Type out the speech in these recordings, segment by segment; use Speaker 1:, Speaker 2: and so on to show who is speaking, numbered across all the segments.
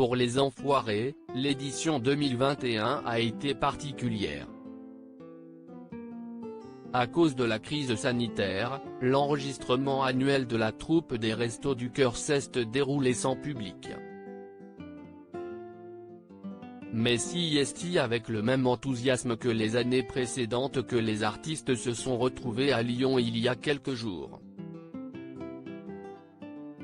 Speaker 1: Pour les Enfoirés, l'édition 2021 a été particulière. À cause de la crise sanitaire, l'enregistrement annuel de la troupe des Restos du Cœur s'est déroulé sans public. Mais CIST avec le même enthousiasme que les années précédentes que les artistes se sont retrouvés à Lyon il y a quelques jours.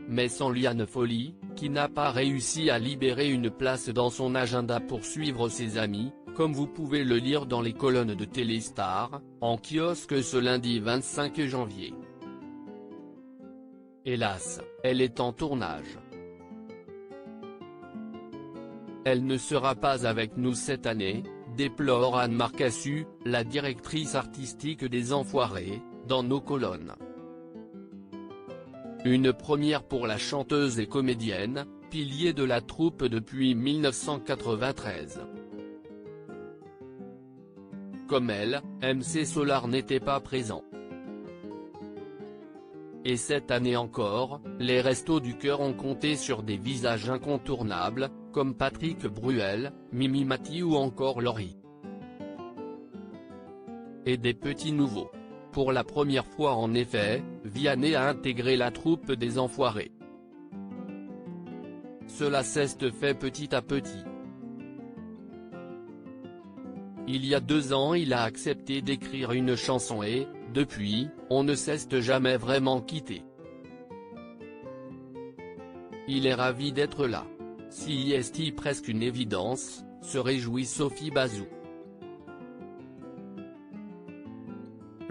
Speaker 1: Mais sans Liane Folly, qui n'a pas réussi à libérer une place dans son agenda pour suivre ses amis, comme vous pouvez le lire dans les colonnes de Téléstar, en kiosque ce lundi 25 janvier. Hélas, elle est en tournage. Elle ne sera pas avec nous cette année, déplore Anne Marcassu, la directrice artistique des Enfoirés, dans nos colonnes. Une première pour la chanteuse et comédienne, pilier de la troupe depuis 1993. Comme elle, MC Solar n'était pas présent. Et cette année encore, les Restos du Cœur ont compté sur des visages incontournables, comme Patrick Bruel, Mimi Mati ou encore Laurie. Et des petits nouveaux. Pour la première fois en effet, Vianney a intégré la troupe des Enfoirés. Cela s'est fait petit à petit. Il y a 2 ans il a accepté d'écrire une chanson et, depuis, on ne s'est jamais vraiment quitté. Il est ravi d'être là. CIST presque une évidence, se réjouit Sophie Bazou.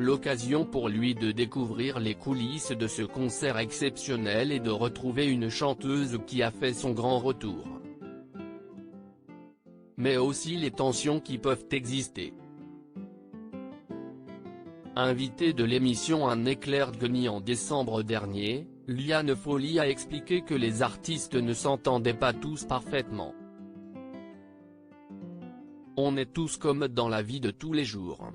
Speaker 1: L'occasion pour lui de découvrir les coulisses de ce concert exceptionnel et de retrouver une chanteuse qui a fait son grand retour. Mais aussi les tensions qui peuvent exister. Invitée de l'émission Un éclair de génie en décembre dernier, Liane Folly a expliqué que les artistes ne s'entendaient pas tous parfaitement. On est tous comme dans la vie de tous les jours.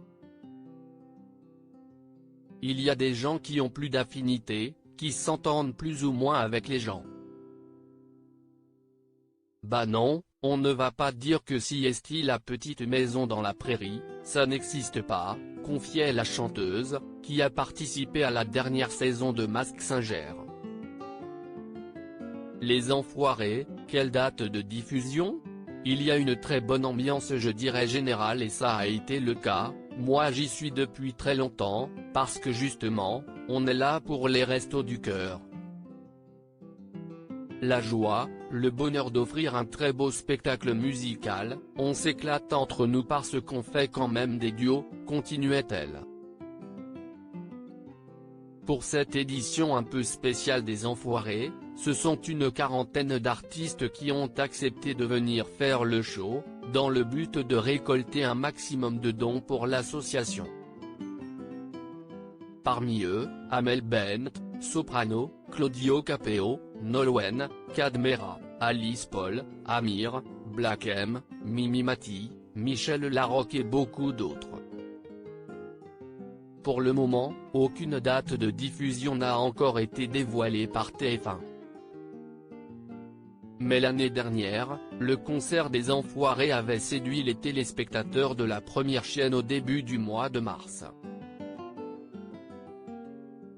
Speaker 1: Il y a des gens qui ont plus d'affinité, qui s'entendent plus ou moins avec les gens. Bah non, on ne va pas dire que CIST la petite maison dans la prairie, ça n'existe pas, confiait la chanteuse, qui a participé à la dernière saison de Mask Singer. Les Enfoirés, quelle date de diffusion? Il y a une très bonne ambiance je dirais générale et ça a été le cas, moi j'y suis depuis très longtemps, parce que justement, on est là pour les Restos du Cœur. La joie, le bonheur d'offrir un très beau spectacle musical, on s'éclate entre nous parce qu'on fait quand même des duos, continuait-elle. Pour cette édition un peu spéciale des Enfoirés, ce sont une quarantaine d'artistes qui ont accepté de venir faire le show, dans le but de récolter un maximum de dons pour l'association. Parmi eux, Amel Bent, soprano, Claudio Capeo, Nolwenn, Cadmera, Alice Paul, Amir, Black M, Mimi Mati, Michel Larocque et beaucoup d'autres. Pour le moment, aucune date de diffusion n'a encore été dévoilée par TF1. Mais l'année dernière, le concert des Enfoirés avait séduit les téléspectateurs de la première chaîne au début du mois de mars.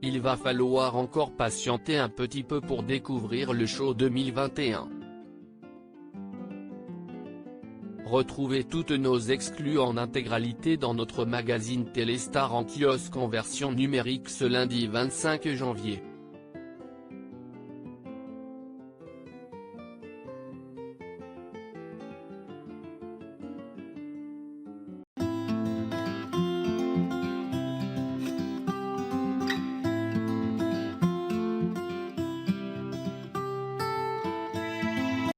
Speaker 1: Il va falloir encore patienter un petit peu pour découvrir le show 2021. Retrouvez toutes nos exclus en intégralité dans notre magazine Téléstar en kiosque en version numérique ce lundi 25 janvier.